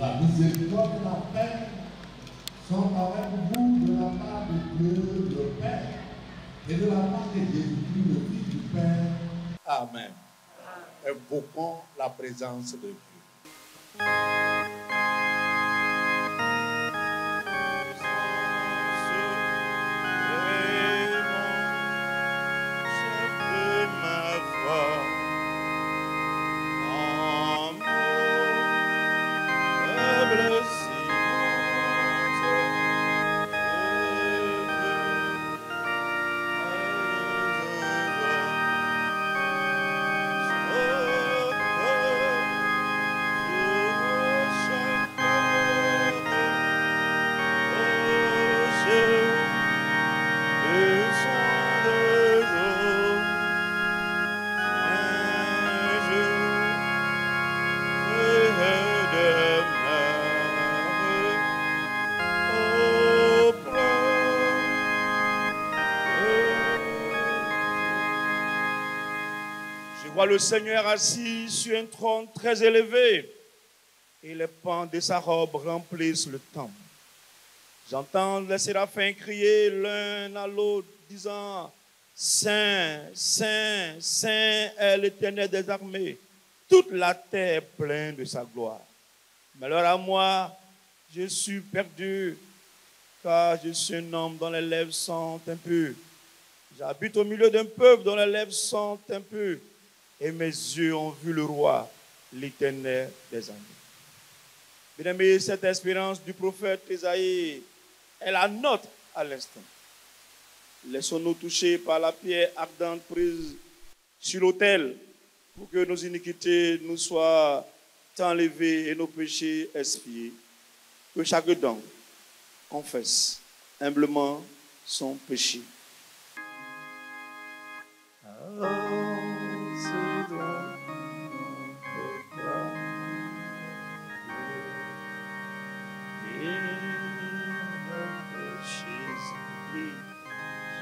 La miséricorde et la paix sont avec vous de la part de Dieu le Père et de la part de Jésus-Christ, le Fils du Père. Amen. Invoquons la présence de Dieu. Le Seigneur assis sur un trône très élevé et les pans de sa robe remplissent le temple. J'entends les séraphins crier l'un à l'autre disant « Saint, Saint, Saint est l'Éternel des armées, toute la terre est pleine de sa gloire. » Malheur à moi, je suis perdu, car je suis un homme dont les lèvres sont impures. J'habite au milieu d'un peuple dont les lèvres sont impures, et mes yeux ont vu le roi, l'Éternel des armées. Bien-aimés, cette espérance du prophète Isaïe est la nôtre à l'instant. Laissons-nous toucher par la pierre ardente prise sur l'autel pour que nos iniquités nous soient enlevées et nos péchés expiés. Que chaque dent confesse humblement son péché.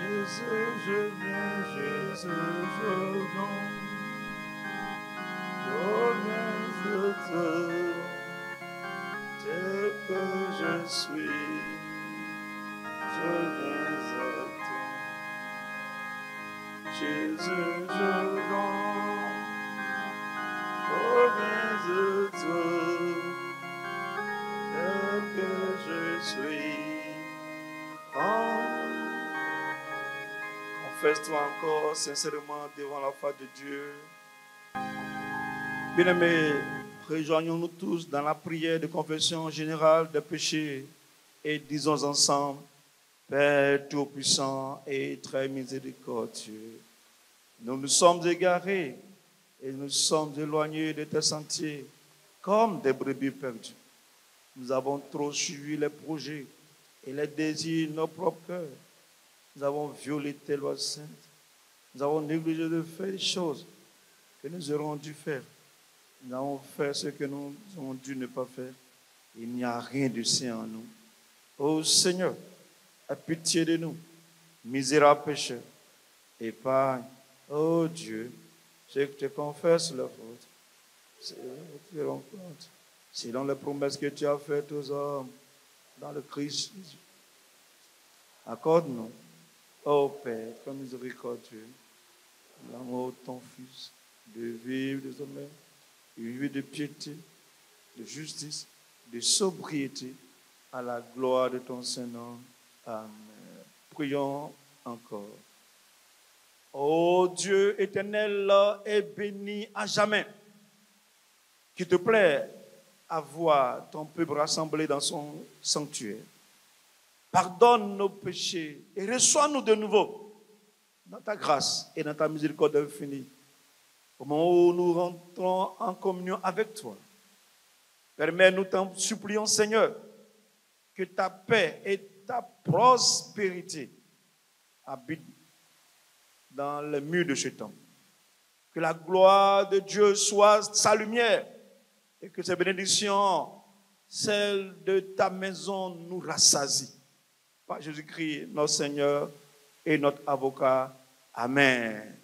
Jésus, je viens, Jésus, je viens. Je viens de toi, tel que je suis. Je viens à toi. Jésus, je viens. Je viens de toi, tel que je suis. Confesse-toi encore sincèrement devant la face de Dieu. Bien-aimés, rejoignons-nous tous dans la prière de confession générale des péchés et disons ensemble: Père Tout-Puissant et très miséricordieux, nous nous sommes égarés et nous sommes éloignés de tes sentiers comme des brebis perdues. Nous avons trop suivi les projets et les désirs de nos propres cœurs. Nous avons violé tes lois saintes. Nous avons négligé de faire des choses que nous aurions dû faire. Nous avons fait ce que nous avons dû ne pas faire. Il n'y a rien de saint en nous. Ô Seigneur, aie pitié de nous, misérables pécheurs. Épargne, ô Dieu, ceux que tu confesses la faute. Selon les promesses que tu as faites aux hommes dans le Christ Jésus. Accorde-nous, ô Père, très miséricordieux, l'amour de ton Fils, de vivre désormais une vie de piété, de justice, de sobriété, à la gloire de ton Saint-Nom. Amen. Prions encore. Ô Dieu éternel et béni à jamais, qu'il te plaît à voir ton peuple rassemblé dans son sanctuaire. Pardonne nos péchés et reçois-nous de nouveau dans ta grâce et dans ta miséricorde infinie. Au moment où nous rentrons en communion avec toi, permets-nous, t'en supplions, Seigneur, que ta paix et ta prospérité habitent dans les murs de ce temple. Que la gloire de Dieu soit sa lumière et que ces bénédictions, celles de ta maison, nous rassasient. Par Jésus-Christ, notre Seigneur et notre avocat. Amen.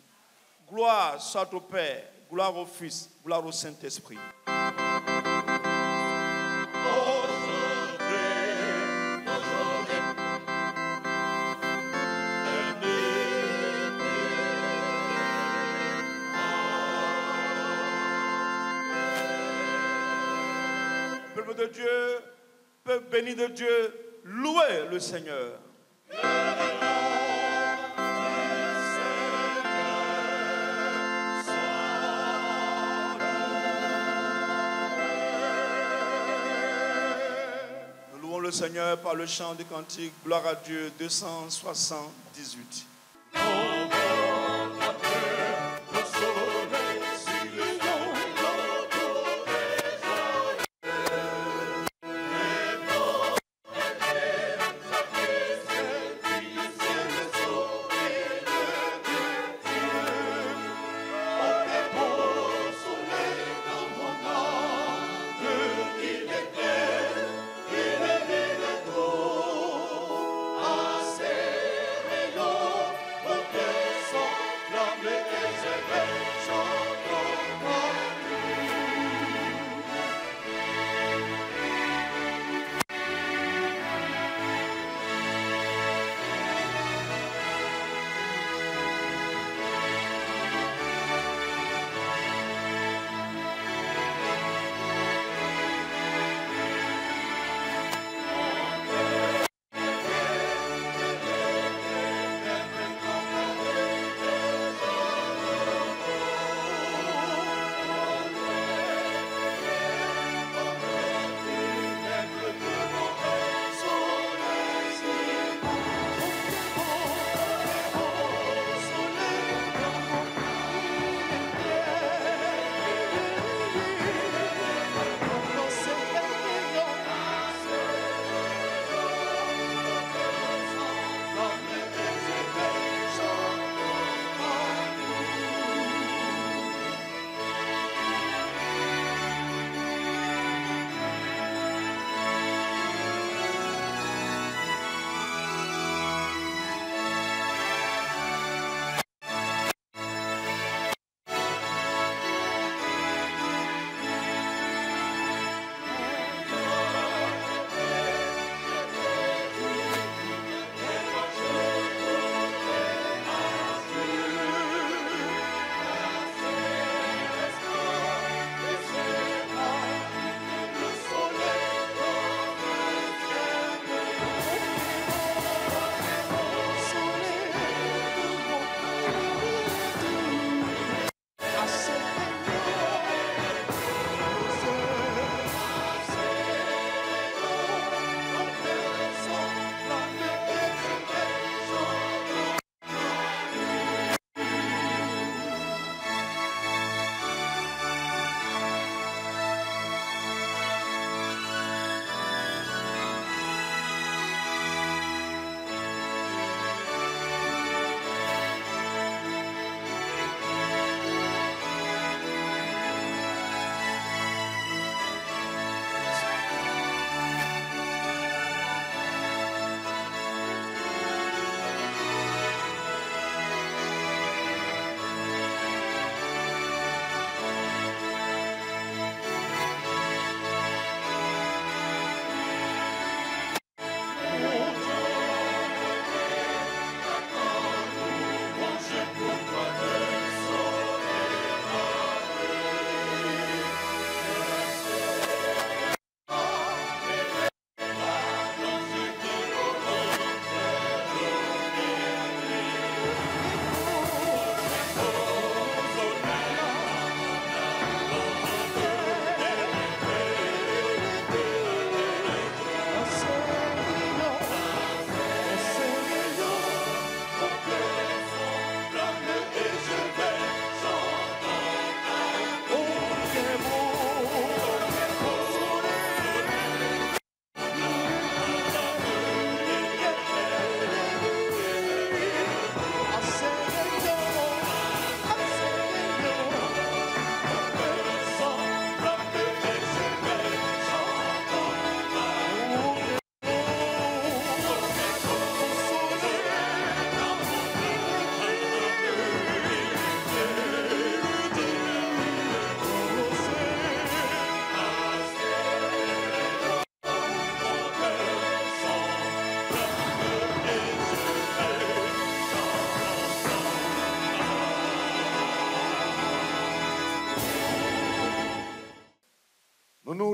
Gloire soit au Père, gloire au Fils, gloire au Saint-Esprit. Peuple de Dieu, peuple béni de Dieu, louez le Seigneur. Nous louons le Seigneur par le chant du cantique Gloire à Dieu 278.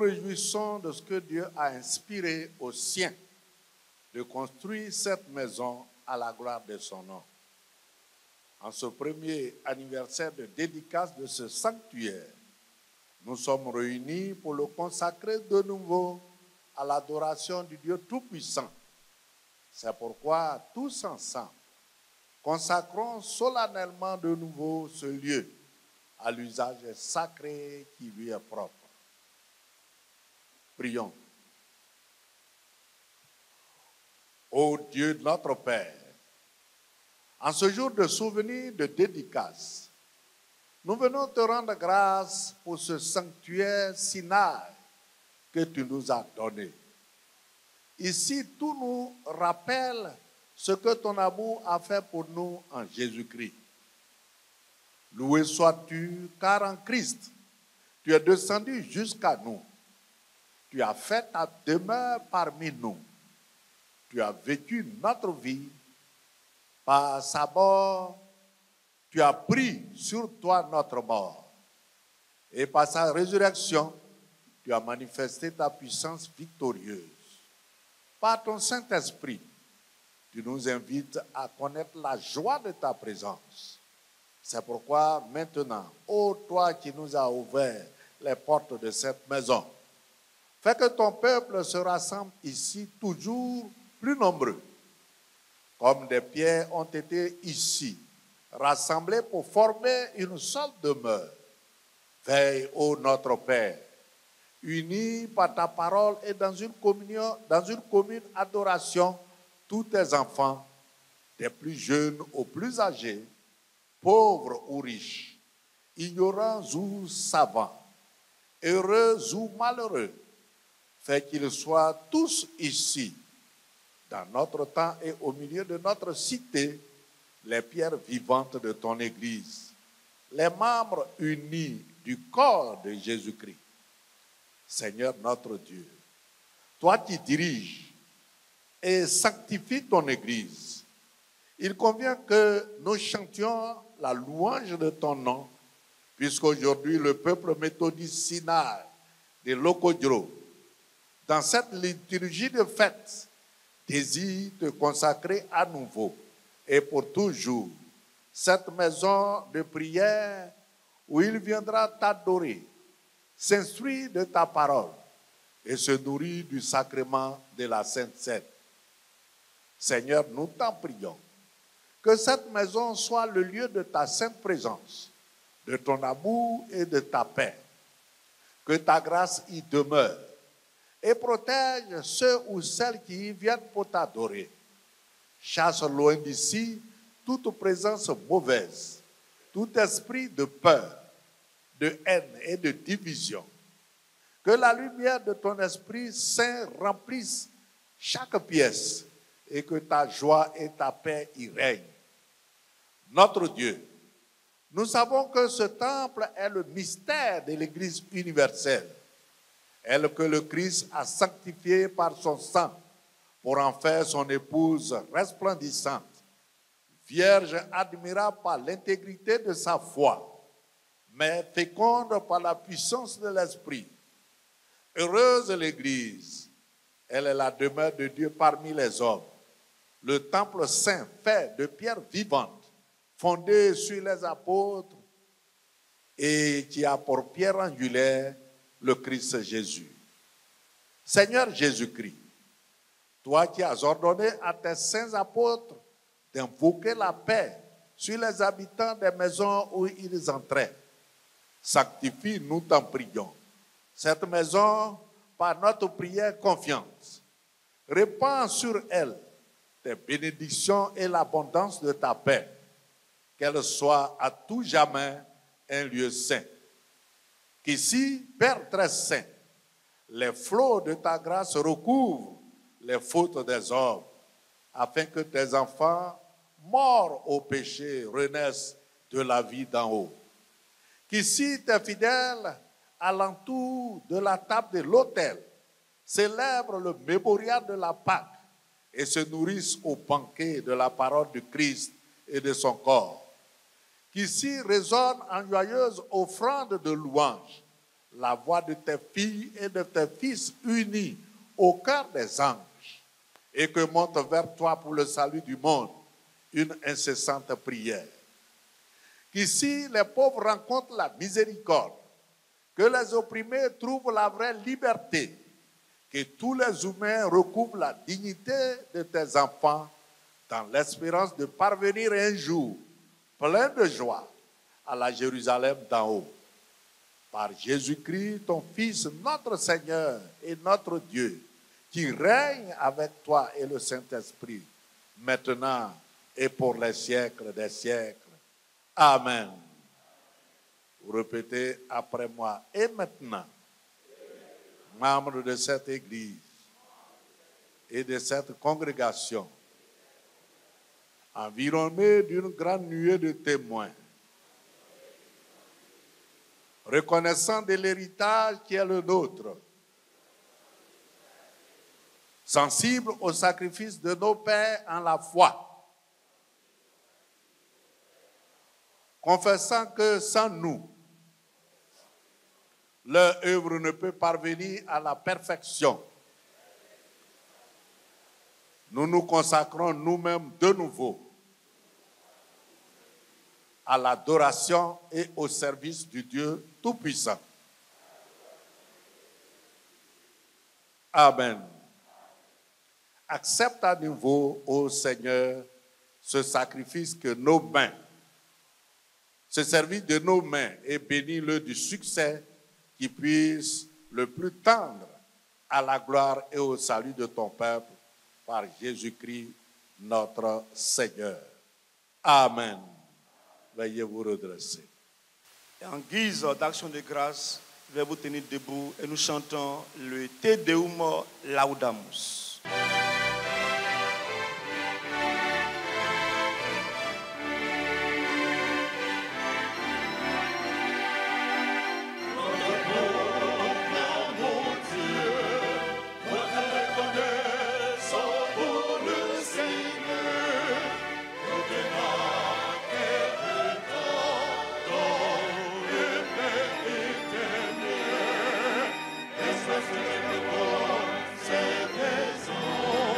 réjouissons de ce que Dieu a inspiré aux siens de construire cette maison à la gloire de son nom. En ce premier anniversaire de dédicace de ce sanctuaire, nous sommes réunis pour le consacrer de nouveau à l'adoration du Dieu Tout-Puissant. C'est pourquoi, tous ensemble, consacrons solennellement de nouveau ce lieu à l'usage sacré qui lui est propre. Prions. Ô Dieu de notre Père, en ce jour de souvenir de dédicace, nous venons te rendre grâce pour ce sanctuaire Sinaï que tu nous as donné. Ici, tout nous rappelle ce que ton amour a fait pour nous en Jésus-Christ. Loué sois-tu, car en Christ, tu es descendu jusqu'à nous. Tu as fait ta demeure parmi nous. Tu as vécu notre vie. Par sa mort, tu as pris sur toi notre mort. Et par sa résurrection, tu as manifesté ta puissance victorieuse. Par ton Saint-Esprit, tu nous invites à connaître la joie de ta présence. C'est pourquoi maintenant, ô toi qui nous as ouvert les portes de cette maison, fais que ton peuple se rassemble ici toujours plus nombreux. Comme des pierres ont été ici rassemblées pour former une seule demeure. Veille, ô notre Père, unis par ta parole et dans une commune adoration, tous tes enfants, des plus jeunes aux plus âgés, pauvres ou riches, ignorants ou savants, heureux ou malheureux, fais qu'ils soient tous ici, dans notre temps et au milieu de notre cité, les pierres vivantes de ton Église, les membres unis du corps de Jésus-Christ. Seigneur notre Dieu, toi qui diriges et sanctifies ton Église, il convient que nous chantions la louange de ton nom, puisqu'aujourd'hui le peuple méthodiste Sinaï de Lokodjo, dans cette liturgie de fête, désire te consacrer à nouveau et pour toujours cette maison de prière où il viendra t'adorer, s'instruire de ta parole et se nourrir du sacrement de la Sainte Seine. Seigneur, nous t'en prions que cette maison soit le lieu de ta sainte présence, de ton amour et de ta paix. Que ta grâce y demeure et protège ceux ou celles qui y viennent pour t'adorer. Chasse loin d'ici toute présence mauvaise, tout esprit de peur, de haine et de division. Que la lumière de ton Esprit Saint remplisse chaque pièce et que ta joie et ta paix y règnent. Notre Dieu, nous savons que ce temple est le mystère de l'Église universelle, elle que le Christ a sanctifiée par son sang pour en faire son épouse resplendissante, vierge admirable par l'intégrité de sa foi, mais féconde par la puissance de l'Esprit. Heureuse l'Église, elle est la demeure de Dieu parmi les hommes, le temple saint fait de pierres vivantes, fondé sur les apôtres et qui a pour pierre angulaire le Christ Jésus. Seigneur Jésus-Christ, toi qui as ordonné à tes saints apôtres d'invoquer la paix sur les habitants des maisons où ils entraient, sanctifie, nous t'en prions, cette maison par notre prière confiante. Répands sur elle tes bénédictions et l'abondance de ta paix, qu'elle soit à tout jamais un lieu saint. Qu'ici, Père très saint, les flots de ta grâce recouvrent les fautes des hommes, afin que tes enfants, morts au péché, renaissent de la vie d'en haut. Qu'ici, tes fidèles, alentour de la table de l'autel, célèbrent le mémorial de la Pâque et se nourrissent au banquet de la parole du Christ et de son corps. Qu'ici résonne en joyeuse offrande de louange la voix de tes filles et de tes fils unis au cœur des anges, et que monte vers toi pour le salut du monde une incessante prière. Qu'ici les pauvres rencontrent la miséricorde, que les opprimés trouvent la vraie liberté, que tous les humains recouvrent la dignité de tes enfants dans l'espérance de parvenir un jour plein de joie à la Jérusalem d'en haut. Par Jésus-Christ, ton Fils, notre Seigneur et notre Dieu, qui règne avec toi et le Saint-Esprit, maintenant et pour les siècles des siècles. Amen. Vous répétez après moi. Et maintenant, membres de cette Église et de cette congrégation, environnés d'une grande nuée de témoins, reconnaissant de l'héritage qui est le nôtre, sensibles au sacrifice de nos pères en la foi, confessant que sans nous, leur œuvre ne peut parvenir à la perfection. Nous nous consacrons nous-mêmes de nouveau à l'adoration et au service du Dieu Tout-Puissant. Amen. Accepte à nouveau, ô Seigneur, ce sacrifice que nos mains, ce service de nos mains, et bénis-le du succès qui puisse le plus tendre à la gloire et au salut de ton peuple par Jésus-Christ, notre Seigneur. Amen. Veuillez vous redresser. Et en guise d'action de grâce, je vais vous tenir debout et nous chantons le Te Deum Laudamus. C'est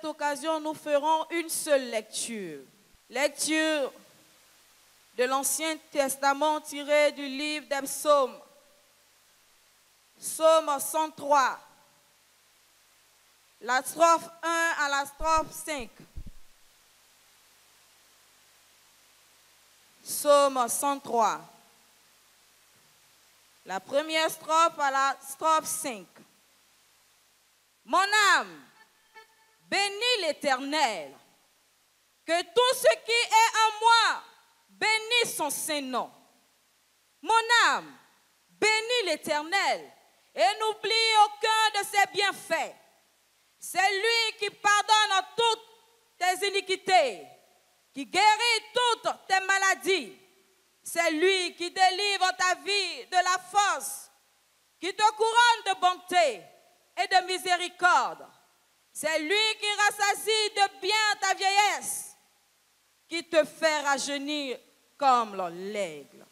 cette occasion, nous ferons une seule lecture. Lecture de l'Ancien Testament tirée du livre des Psaumes. Psaume 103. La strophe 1 à la strophe 5. Psaume 103. La première strophe à la strophe 5. Mon âme, bénis l'Éternel, que tout ce qui est en moi bénisse son Saint-Nom. Mon âme, bénis l'Éternel et n'oublie aucun de ses bienfaits. C'est lui qui pardonne toutes tes iniquités, qui guérit toutes tes maladies. C'est lui qui délivre ta vie de la force, qui te couronne de bonté et de miséricorde. C'est lui qui rassasie de bien ta vieillesse, qui te fait rajeunir comme l'aigle.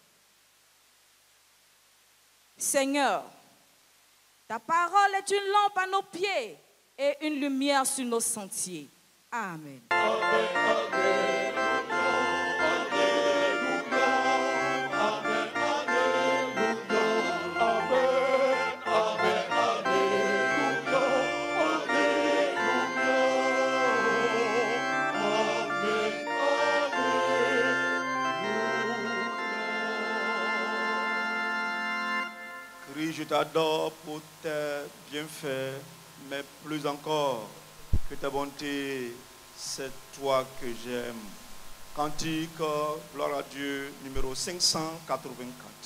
Seigneur, ta parole est une lampe à nos pieds et une lumière sur nos sentiers. Amen. Amen, amen. Je t'adore pour tes bienfaits, mais plus encore que ta bonté, c'est toi que j'aime. Cantique, gloire à Dieu, numéro 584.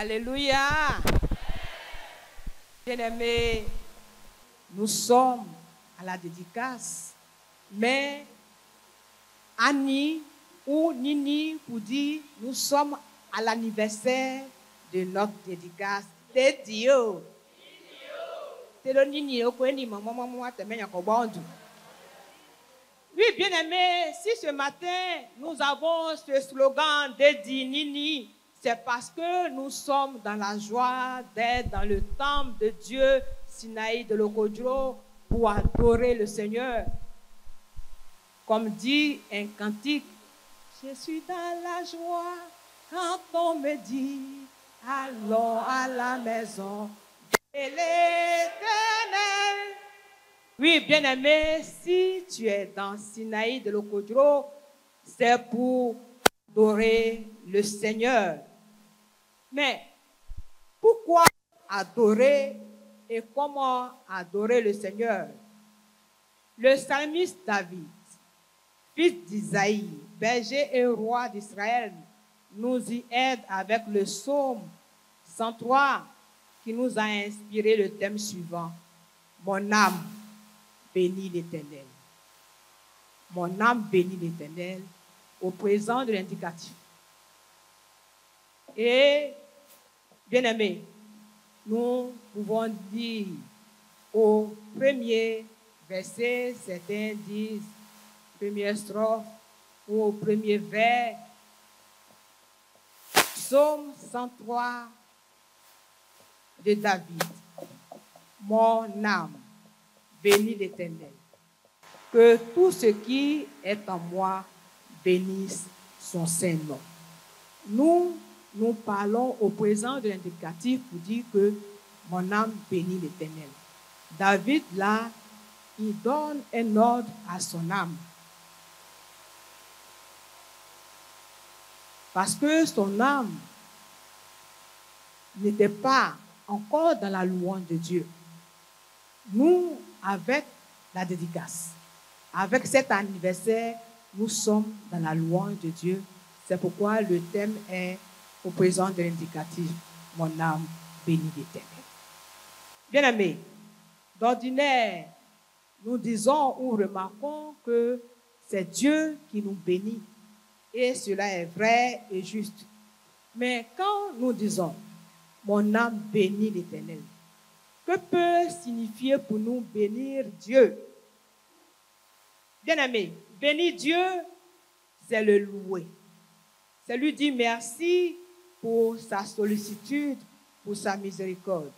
Alléluia. Bien-aimés, nous sommes à la dédicace, mais Annie ou Nini pour dire nous sommes à l'anniversaire de notre dédicace. C'est Dieu. C'est le Nini au coin de maman, te mets un cobandu. bien-aimés, si ce matin nous avons ce slogan Dedi Nini, c'est parce que nous sommes dans la joie d'être dans le temple de Dieu, Sinaï de Lokodjo, pour adorer le Seigneur. Comme dit un cantique, je suis dans la joie quand on me dit, allons à la maison de l'Éternel. Oui, bien-aimé, si tu es dans Sinaï de Lokodjo, c'est pour adorer le Seigneur. Mais pourquoi adorer et comment adorer le Seigneur? Le psalmiste David, fils d'Isaïe, berger et roi d'Israël, nous y aide avec le psaume 103 qui nous a inspiré le thème suivant. Mon âme bénit l'Éternel. Mon âme bénit l'Éternel au présent de l'indicatif. Et, bien-aimés, nous pouvons dire au premier verset, certains disent première strophe ou au premier vers, Psaume 103 de David. Mon âme bénit l'Éternel. Que tout ce qui est en moi bénisse son saint nom. Nous parlons au présent de l'indicatif pour dire que mon âme bénit l'Éternel. David, là, il donne un ordre à son âme. Parce que son âme n'était pas encore dans la louange de Dieu. Nous, avec la dédicace, avec cet anniversaire, nous sommes dans la louange de Dieu. C'est pourquoi le thème est au présent de l'indicatif, mon âme bénit l'Éternel. Bien-aimés, d'ordinaire, nous disons ou remarquons que c'est Dieu qui nous bénit. Et cela est vrai et juste. Mais quand nous disons, mon âme bénit l'Éternel, que peut signifier pour nous bénir Dieu? Bien-aimés, bénir Dieu, c'est le louer. C'est lui dire merci pour sa sollicitude, pour sa miséricorde.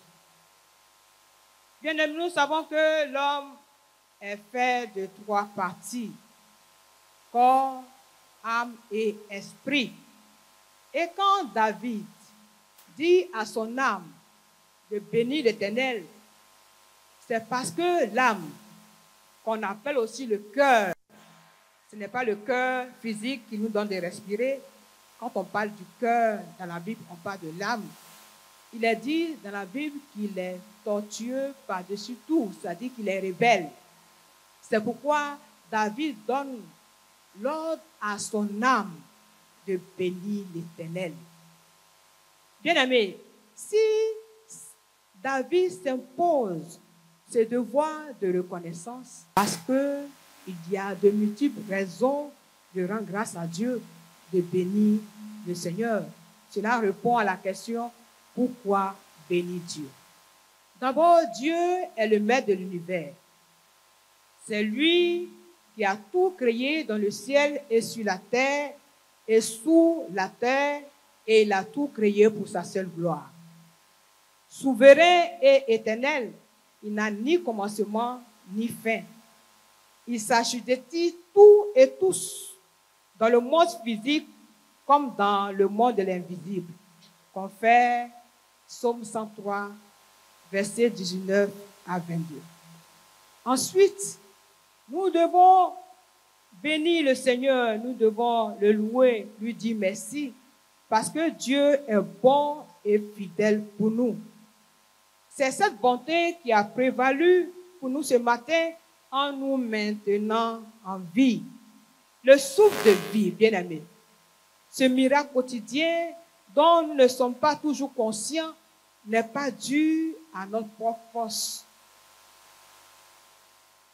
Bien-aimés, nous savons que l'homme est fait de 3 parties, corps, âme et esprit. Et quand David dit à son âme de bénir l'Éternel, c'est parce que l'âme, qu'on appelle aussi le cœur, ce n'est pas le cœur physique qui nous donne de respirer. Quand on parle du cœur dans la Bible, on parle de l'âme. Il est dit dans la Bible qu'il est tortueux par-dessus tout, c'est-à-dire qu'il est rebelle. C'est pourquoi David donne l'ordre à son âme de bénir l'Éternel. Bien-aimé, si David s'impose ce devoir de reconnaissance, parce qu'il y a de multiples raisons de rendre grâce à Dieu, de bénir le Seigneur. Cela répond à la question, pourquoi bénir Dieu? D'abord, Dieu est le maître de l'univers. C'est lui qui a tout créé dans le ciel et sur la terre et sous la terre, et il a tout créé pour sa seule gloire. Souverain et éternel, il n'a ni commencement ni fin. Il s'agit de tout et tous, dans le monde physique comme dans le monde de l'invisible. Confère Psaume 103, versets 19 à 22. Ensuite, nous devons bénir le Seigneur, nous devons le louer, lui dire merci, parce que Dieu est bon et fidèle pour nous. C'est cette bonté qui a prévalu pour nous ce matin en nous maintenant en vie. Le souffle de vie, bien-aimé, ce miracle quotidien dont nous ne sommes pas toujours conscients n'est pas dû à notre propre force.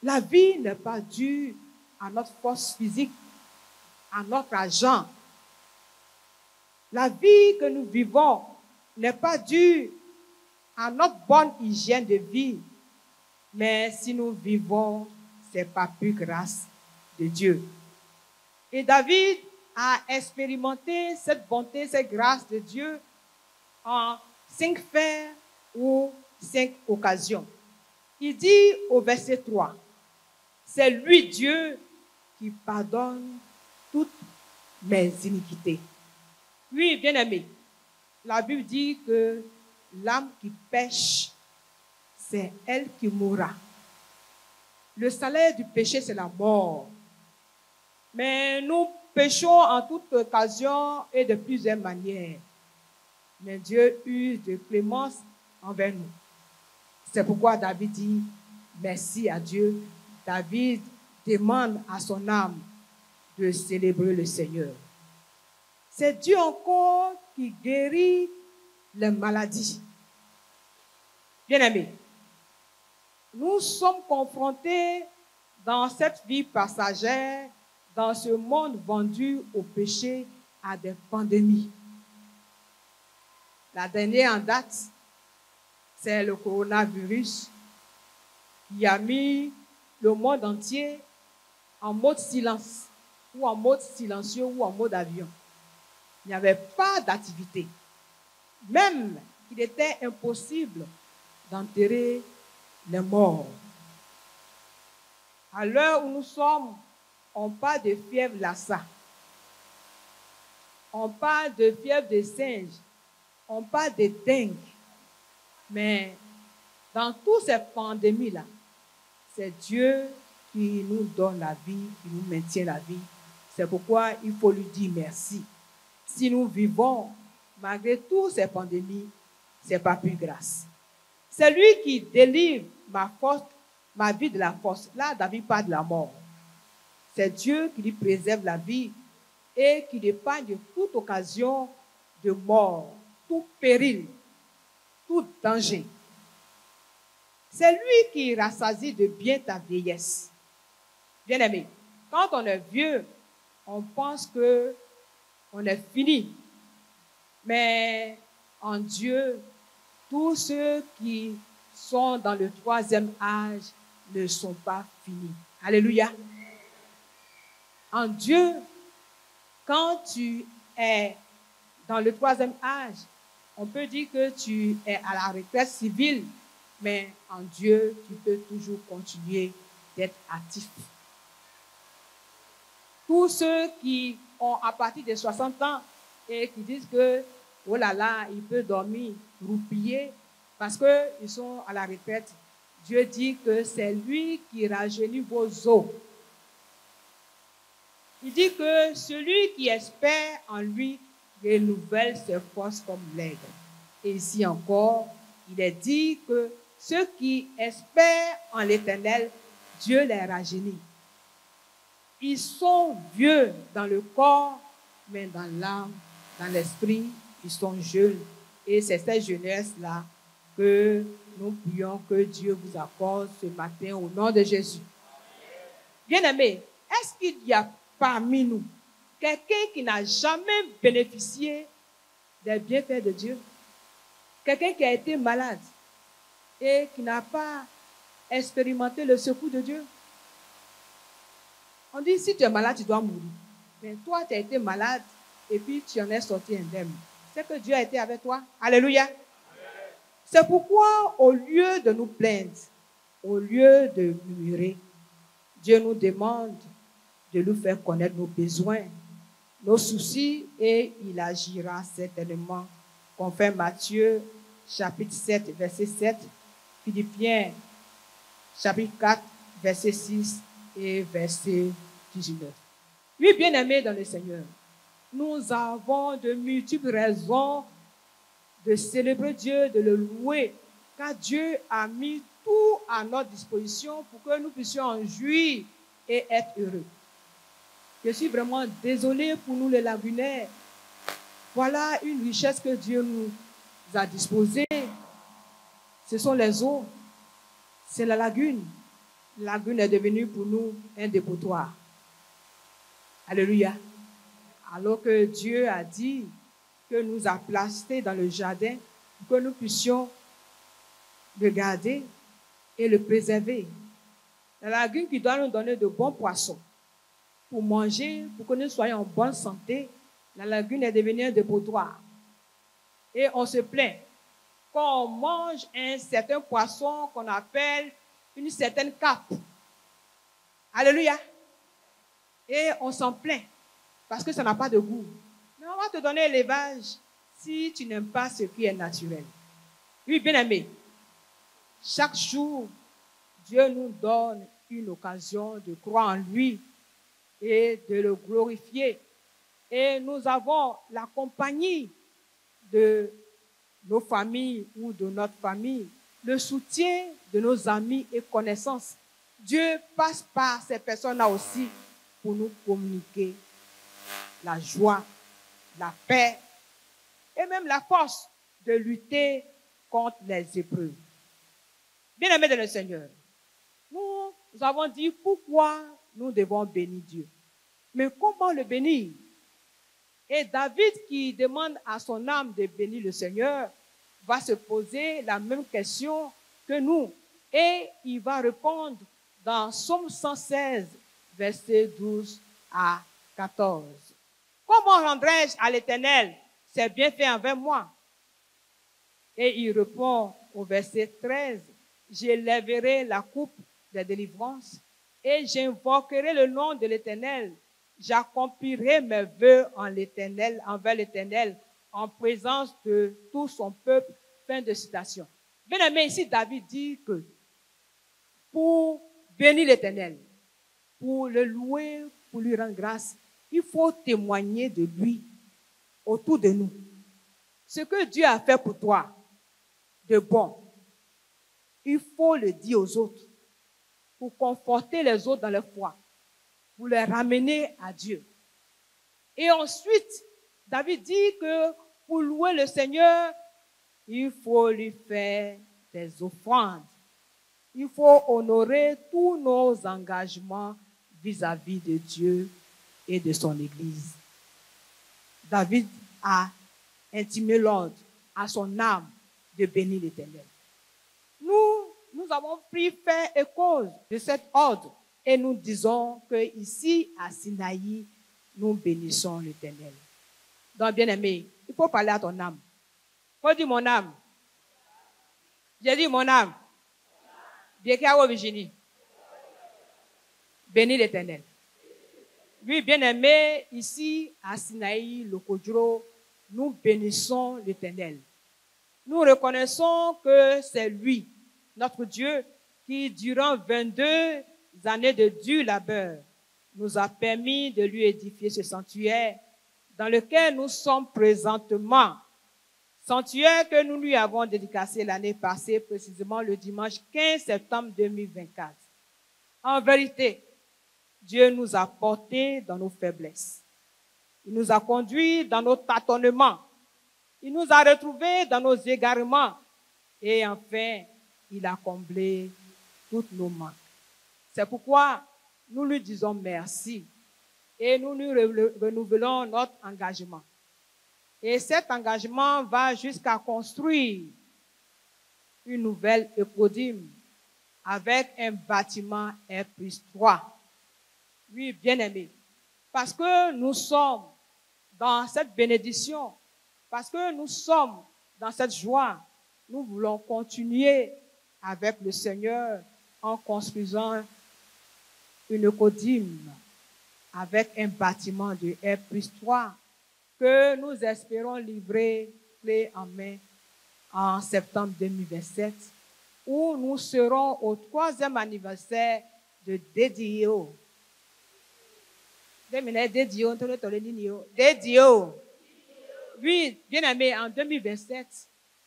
La vie n'est pas due à notre force physique, à notre argent. La vie que nous vivons n'est pas due à notre bonne hygiène de vie, mais si nous vivons, c'est par pure grâce de Dieu. Et David a expérimenté cette bonté, cette grâce de Dieu en 5 faits ou 5 occasions. Il dit au verset 3, c'est lui Dieu qui pardonne toutes mes iniquités. Oui, bien-aimé, la Bible dit que l'âme qui pêche, c'est elle qui mourra. Le salaire du péché, c'est la mort. Mais nous péchons en toute occasion et de plusieurs manières. Mais Dieu use de clémence envers nous. C'est pourquoi David dit merci à Dieu. David demande à son âme de célébrer le Seigneur. C'est Dieu encore qui guérit les maladies. Bien-aimés, nous sommes confrontés dans cette vie passagère, dans ce monde vendu au péché, à des pandémies. La dernière en date, c'est le coronavirus qui a mis le monde entier en mode silence, ou en mode silencieux, ou en mode avion. Il n'y avait pas d'activité. Même qu'il était impossible d'enterrer les morts. À l'heure où nous sommes, on parle de fièvre Lassa. On parle de fièvre de singe. On parle de dengue. Mais dans toutes ces pandémies-là, c'est Dieu qui nous donne la vie, qui nous maintient la vie. C'est pourquoi il faut lui dire merci. Si nous vivons, malgré toutes ces pandémies, c'est par pure grâce. C'est lui qui délivre ma vie de la force. Là, David parle de la mort. C'est Dieu qui lui préserve la vie et qui l'épargne de toute occasion de mort, tout péril, tout danger. C'est lui qui rassasie de bien ta vieillesse. Bien-aimé, quand on est vieux, on pense qu'on est fini. Mais en Dieu, tous ceux qui sont dans le 3e âge ne sont pas finis. Alléluia. En Dieu, quand tu es dans le 3e âge, on peut dire que tu es à la retraite civile, mais en Dieu, tu peux toujours continuer d'être actif. Tous ceux qui ont à partir de 60 ans et qui disent que, oh là là, il peut dormir, roupiller, parce qu'ils sont à la retraite, Dieu dit que c'est lui qui rajeunit vos os. Il dit que celui qui espère en lui renouvelle ses forces comme l'aigle. Et ici encore, il est dit que ceux qui espèrent en l'Éternel, Dieu les rajeunit. Ils sont vieux dans le corps, mais dans l'âme, dans l'esprit, ils sont jeunes. Et c'est cette jeunesse-là que nous prions que Dieu vous accorde ce matin au nom de Jésus. Bien-aimés, est-ce qu'il y a parmi nous quelqu'un qui n'a jamais bénéficié des bienfaits de Dieu? Quelqu'un qui a été malade et qui n'a pas expérimenté le secours de Dieu? On dit, si tu es malade, tu dois mourir. Mais toi, tu as été malade et puis tu en es sorti indemne. C'est que Dieu a été avec toi. Alléluia. C'est pourquoi, au lieu de nous plaindre, au lieu de murmurer, Dieu nous demande de nous faire connaître nos besoins, nos soucis, et il agira certainement. Confère Matthieu, chapitre 7, verset 7, Philippiens, chapitre 4, verset 6 et verset 19. Oui, bien-aimés dans le Seigneur, nous avons de multiples raisons de célébrer Dieu, de le louer, car Dieu a mis tout à notre disposition pour que nous puissions en jouir et être heureux. Je suis vraiment désolé pour nous les lagunaires. Voilà une richesse que Dieu nous a disposée. Ce sont les eaux. C'est la lagune. La lagune est devenue pour nous un dépotoir. Alléluia. Alors que Dieu a dit que nous a placés dans le jardin pour que nous puissions le garder et le préserver. La lagune qui doit nous donner de bons poissons. pour manger, pour que nous soyons en bonne santé, la lagune est devenue un dépotoir. Et on se plaint. Quand on mange un certain poisson qu'on appelle une certaine cape. Alléluia. Et on s'en plaint parce que ça n'a pas de goût. Mais on va te donner l'élevage si tu n'aimes pas ce qui est naturel. Oui, bien-aimé, chaque jour, Dieu nous donne une occasion de croire en lui et de le glorifier. Et nous avons la compagnie de nos familles ou de notre famille, le soutien de nos amis et connaissances. Dieu passe par ces personnes-là aussi pour nous communiquer la joie, la paix et même la force de lutter contre les épreuves. Bien-aimés dans le Seigneur, nous avons dit pourquoi nous devons bénir Dieu. Mais comment le bénir? Et David, qui demande à son âme de bénir le Seigneur, va se poser la même question que nous. Et il va répondre dans Psaume 116, versets 12 à 14. Comment rendrai-je à l'Éternel ses bienfaits envers moi? Et il répond au verset 13, j'élèverai la coupe de délivrance et j'invoquerai le nom de l'Éternel. J'accomplirai mes vœux envers l'Éternel en présence de tout son peuple. Fin de citation. Bien aimé, ici David dit que pour bénir l'Éternel, pour le louer, pour lui rendre grâce, il faut témoigner de lui autour de nous. Ce que Dieu a fait pour toi de bon, il faut le dire aux autres pour conforter les autres dans leur foi, pour les ramener à Dieu. Et ensuite, David dit que pour louer le Seigneur, il faut lui faire des offrandes. Il faut honorer tous nos engagements vis-à-vis de Dieu et de son Église. David a intimé l'ordre à son âme de bénir l'Éternel. Nous avons pris fait et cause de cet ordre et nous disons que ici à Sinaï, nous bénissons l'Éternel. Donc, bien-aimé, il faut parler à ton âme. Il faut dire mon âme. J'ai dit mon âme. Bien qu'il y a Virginie. Bénis l'Éternel. Oui, bien-aimé, ici à Sinaï, le Kodjo, nous bénissons l'Éternel. Nous reconnaissons que c'est lui, notre Dieu, qui durant 22 années de dur labeur, nous a permis de lui édifier ce sanctuaire dans lequel nous sommes présentement. Sanctuaire que nous lui avons dédicacé l'année passée, précisément le dimanche 15 septembre 2024. En vérité, Dieu nous a portés dans nos faiblesses. Il nous a conduits dans nos tâtonnements. Il nous a retrouvés dans nos égarements. Et enfin, il a comblé toutes nos manques. C'est pourquoi nous lui disons merci. Et nous lui renouvelons notre engagement. Et cet engagement va jusqu'à construire une nouvelle écodyme avec un bâtiment R+3. Oui, bien-aimé. Parce que nous sommes dans cette bénédiction, parce que nous sommes dans cette joie, nous voulons continuer avec le Seigneur en construisant une écodyme avec un bâtiment de R+3 que nous espérons livrer clé en main en septembre 2027, où nous serons au 3e anniversaire de DDO. Oui, bien aimé, en 2027,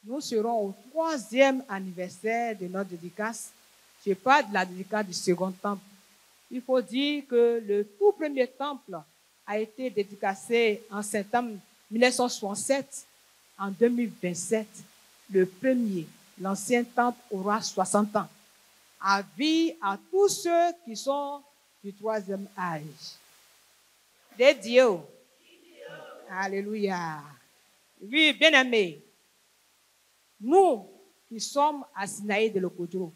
nous serons au 3e anniversaire de notre dédicace. Je parle de la dédicace du second temple. Il faut dire que le tout premier temple a été dédicacé en septembre 1967. En 2027, le premier, l'ancien temple, aura 60 ans. Avis à tous ceux qui sont du 3e âge. Des dieux. Alléluia. Oui, bien-aimés, nous qui sommes à Sinaï de l'Okodjo,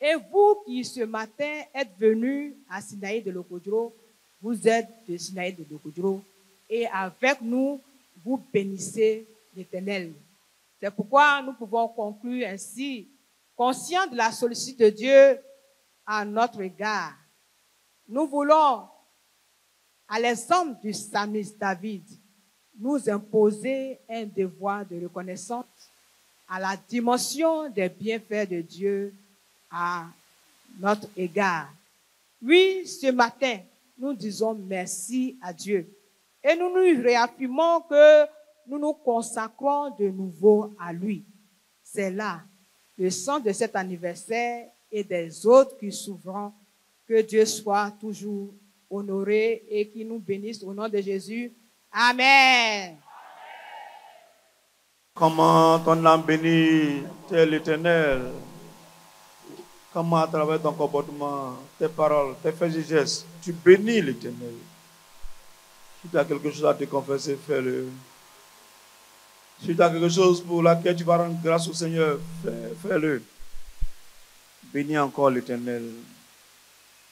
et vous qui ce matin êtes venus à Sinaï de l'Okodjo, vous êtes de Sinaï de Dokodro et avec nous, vous bénissez l'Éternel. C'est pourquoi nous pouvons conclure ainsi, conscients de la sollicitude de Dieu à notre égard. Nous voulons, à l'exemple du psalmiste David, nous imposer un devoir de reconnaissance à la dimension des bienfaits de Dieu à notre égard. Oui, ce matin, nous disons merci à Dieu et nous nous réaffirmons que nous nous consacrons de nouveau à lui. C'est là le sens de cet anniversaire et des autres qui s'ouvrent. Que Dieu soit toujours honoré et qu'il nous bénisse au nom de Jésus. Amen. Comment ton âme bénit l'Éternel? Comment à travers ton comportement, tes paroles, tes faits et gestes, tu bénis l'Éternel. Si tu as quelque chose à te confesser, fais-le. Si tu as quelque chose pour laquelle tu vas rendre grâce au Seigneur, fais-le. Bénis encore l'Éternel.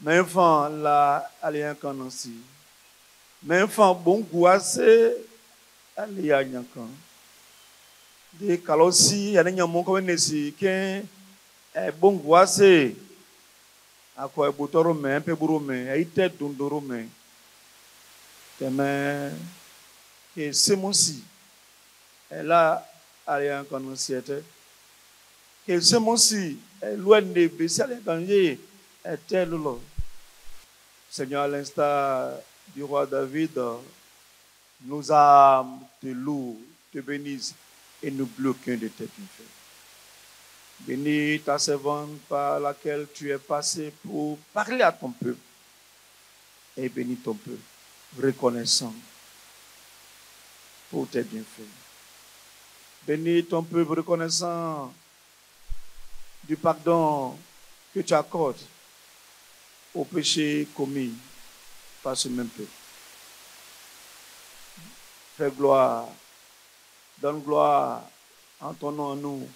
Mais enfant, là, allez un can aussi. Mais enfant, bon goût assez, allez un can. Des calosi, il y a un mon comme ici, qui est bon goût assez. À quoi est boutoro mais un peu bourreau mais, il tête d'undoro mais. Mais, et c'est mon si. Et là, allez un can aussi. Et c'est mon si. Loin des baisses, allez gagner. Seigneur, à l'instar du roi David, nos âmes te louent, te bénissent et n'oublient aucun de tes bienfaits. Bénis ta servante par laquelle tu es passé pour parler à ton peuple. Et bénis ton peuple, reconnaissant pour tes bienfaits. Bénis ton peuple, reconnaissant du pardon que tu accordes au péché commis par ce même peuple. Fais gloire, donne gloire en ton nom à nous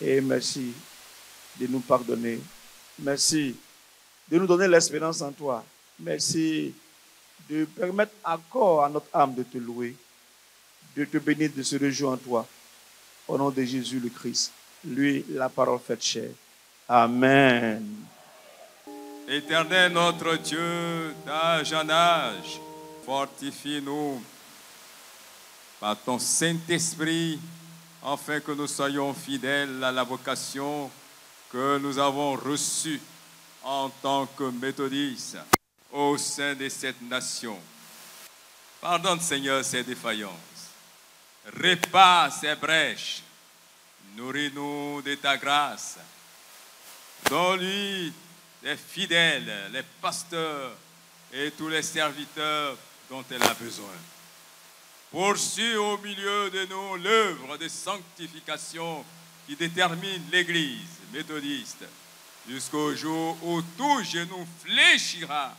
et merci de nous pardonner. Merci de nous donner l'espérance en toi. Merci de permettre encore à notre âme de te louer, de te bénir, de se réjouir en toi. Au nom de Jésus le Christ, lui, la parole faite chair. Amen. Éternel notre Dieu, d'âge en âge, fortifie-nous par ton Saint-Esprit, afin que nous soyons fidèles à la vocation que nous avons reçue en tant que méthodistes au sein de cette nation. Pardonne, Seigneur, ses défaillances. Répare ses brèches. Nourris-nous de ta grâce. Donne-lui les fidèles, les pasteurs et tous les serviteurs dont elle a besoin. Poursuis au milieu de nous l'œuvre de sanctification qui détermine l'Église méthodiste jusqu'au jour où tout genou fléchira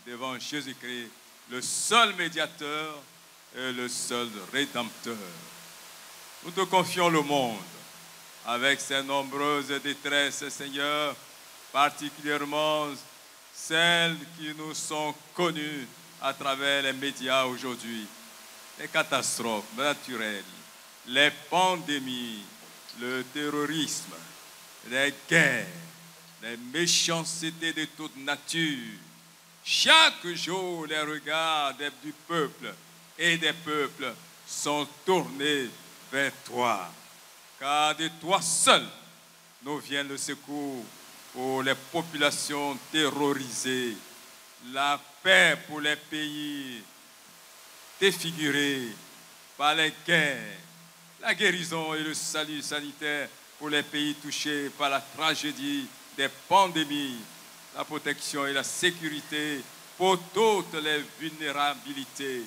devant Jésus-Christ, le seul médiateur et le seul rédempteur. Nous te confions le monde avec ses nombreuses détresses, Seigneur, particulièrement celles qui nous sont connues à travers les médias aujourd'hui. Les catastrophes naturelles, les pandémies, le terrorisme, les guerres, les méchancetés de toute nature. Chaque jour, les regards du peuple et des peuples sont tournés vers toi. Car de toi seul nous vient le secours pour les populations terrorisées, la paix pour les pays défigurés par les guerres, la guérison et le salut sanitaire pour les pays touchés par la tragédie des pandémies, la protection et la sécurité pour toutes les vulnérabilités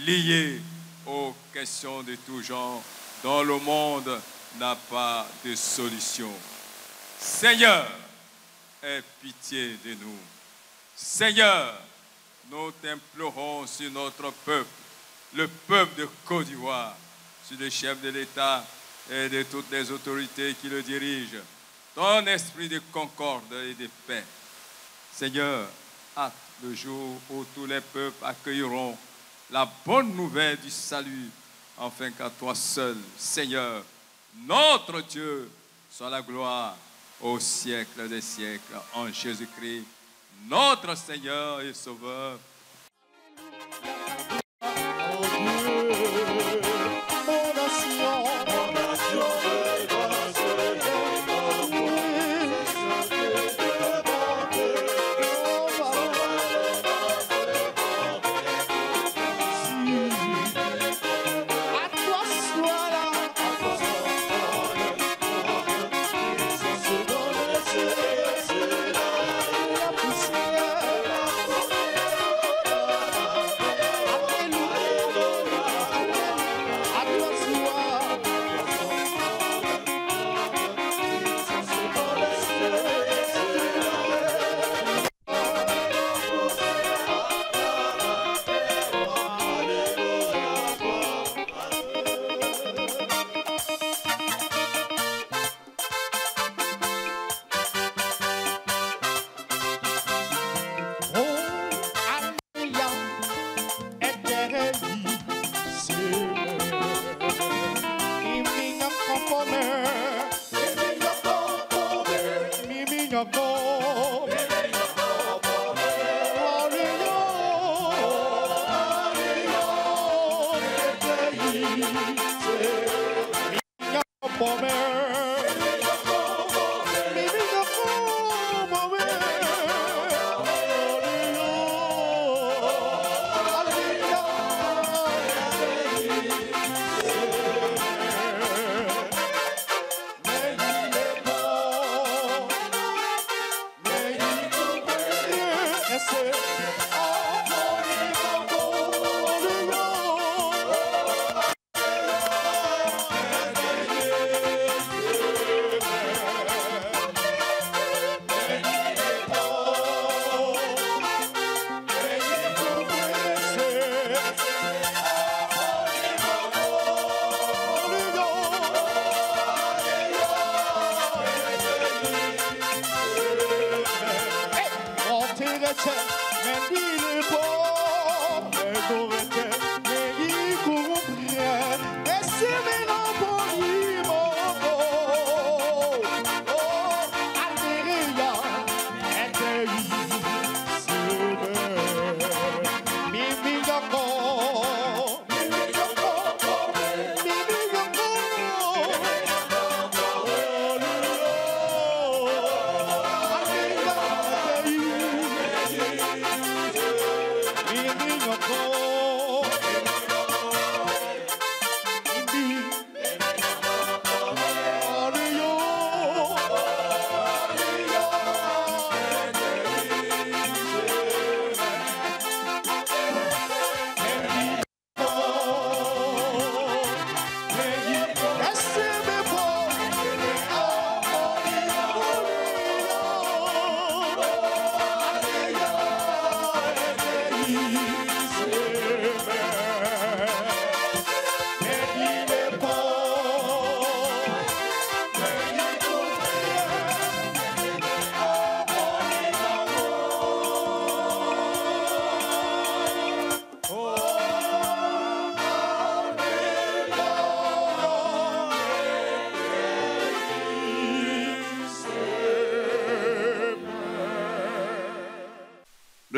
liées aux questions de tout genre dont le monde n'a pas de solution. Seigneur, aie pitié de nous. Seigneur, nous t'implorons sur notre peuple, le peuple de Côte d'Ivoire, sur le chef de l'État et de toutes les autorités qui le dirigent, ton esprit de concorde et de paix. Seigneur, hâte le jour où tous les peuples accueilleront la bonne nouvelle du salut, afin qu'à toi seul, Seigneur, notre Dieu, soit la gloire au siècle des siècles, en Jésus-Christ, notre Seigneur et Sauveur.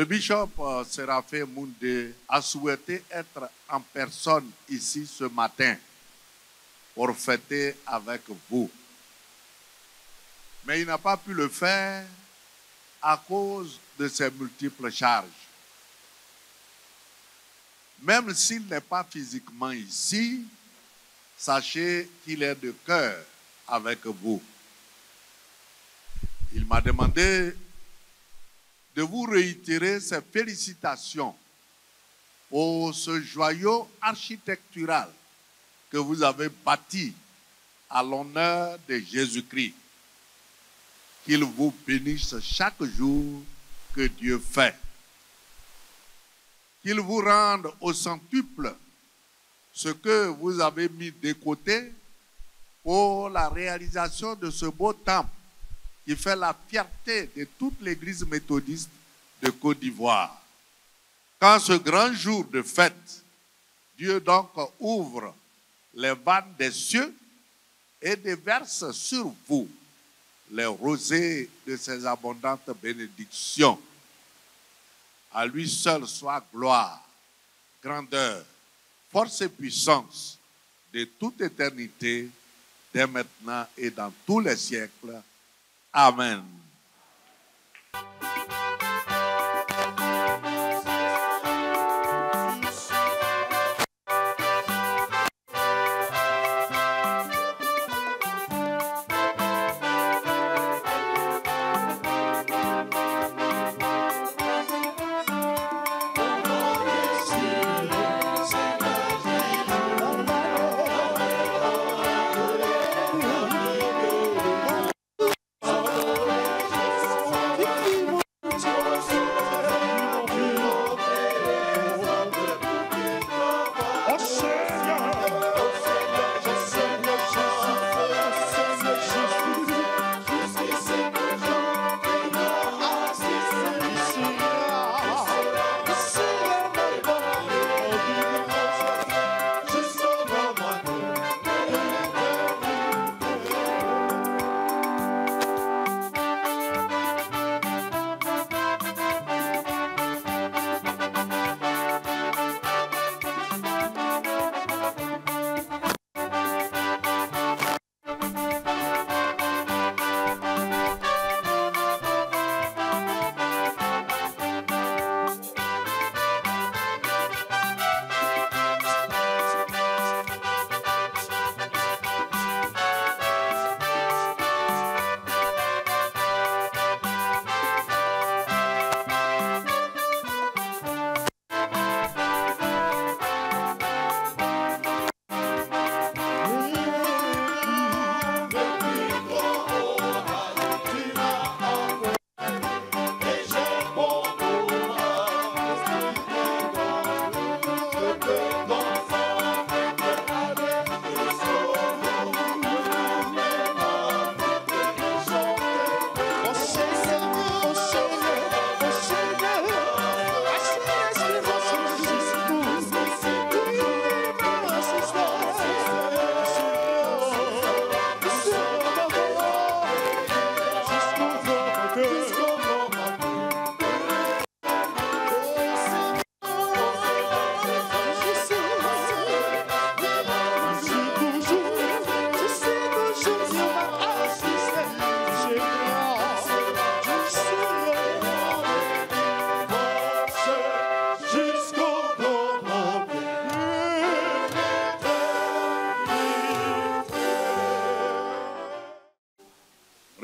Le bishop Séraphin Moundé a souhaité être en personne ici ce matin pour fêter avec vous. Mais il n'a pas pu le faire à cause de ses multiples charges. Même s'il n'est pas physiquement ici, sachez qu'il est de cœur avec vous. Il m'a demandé de vous réitérer ses félicitations pour ce joyau architectural que vous avez bâti à l'honneur de Jésus-Christ. Qu'il vous bénisse chaque jour que Dieu fait. Qu'il vous rende au centuple ce que vous avez mis de côté pour la réalisation de ce beau temple qui fait la fierté de toute l'Église méthodiste de Côte d'Ivoire. Quand ce grand jour de fête, Dieu donc ouvre les vannes des cieux et déverse sur vous les rosées de ses abondantes bénédictions. À lui seul soit gloire, grandeur, force et puissance de toute éternité, dès maintenant et dans tous les siècles. Amen.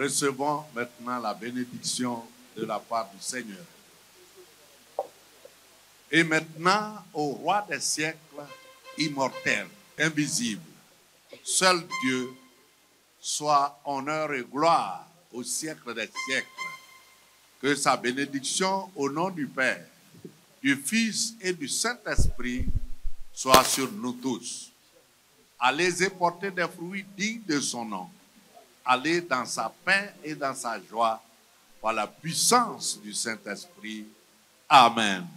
Recevons maintenant la bénédiction de la part du Seigneur. Et maintenant, au roi des siècles, immortel, invisible, seul Dieu, soit honneur et gloire au siècle des siècles. Que sa bénédiction au nom du Père, du Fils et du Saint-Esprit soit sur nous tous. Allez et portez des fruits dignes de son nom. Allez dans sa paix et dans sa joie par la puissance du Saint-Esprit. Amen.